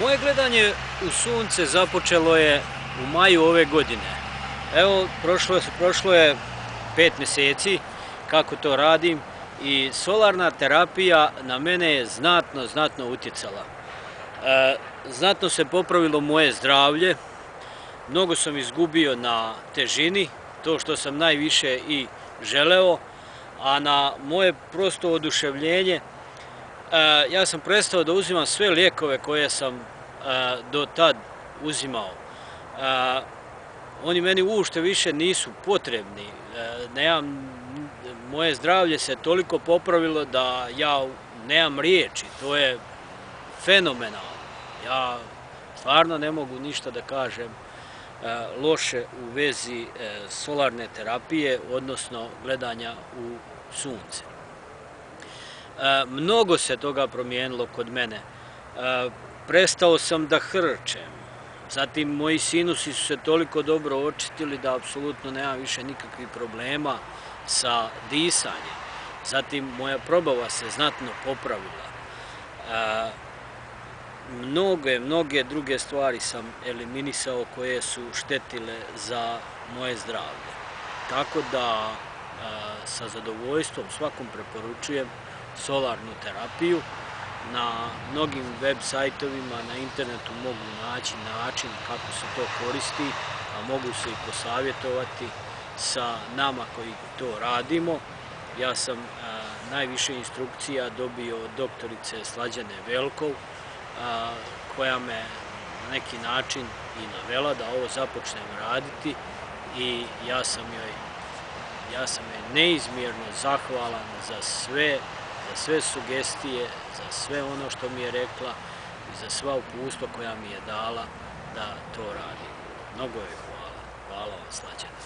Moje gledanje u sunce započelo je u maju ove godine. Evo, prošlo je 5 mjeseci kako to radim i solarna terapija na mene je znatno utjecala. Znatno se popravilo moje zdravlje, mnogo sam izgubio na težini, to što sam najviše i želeo, a na moje prosto oduševljenje ja sam prestao da uzimam sve lijekove koje sam do tad uzimao. Oni meni uopšte više nisu potrebni. Moje zdravlje se toliko popravilo da ja nemam riječi. To je fenomenalno. Ja stvarno ne mogu ništa da kažem loše u vezi solarne terapije, odnosno gledanja u sunce. Mnogo se toga promijenilo kod mene. Prestao sam da hrčem. Zatim, moji sinusi su se toliko dobro očistili da apsolutno nemam više nikakvih problema sa disanjem. Zatim, moja probava se znatno popravila. Mnoge druge stvari sam eliminisao koje su štetile za moje zdravlje. Tako da sa zadovoljstvom svakom preporučujem solarnu terapiju. Na mnogim web sajtovima, na internetu mogu naći način kako se to koristi, a mogu se i posavjetovati sa nama koji to radimo. Ja sam najviše instrukcija dobio od doktorice Slađane Velkov, koja me na neki način i navela da ovo započnem raditi i ja sam joj neizmjerno zahvalan za sve sugestije, za sve ono što mi je rekla i za sva uputstva koja mi je dala da to radim. Mnogo joj hvala. Hvala vam, Slađana.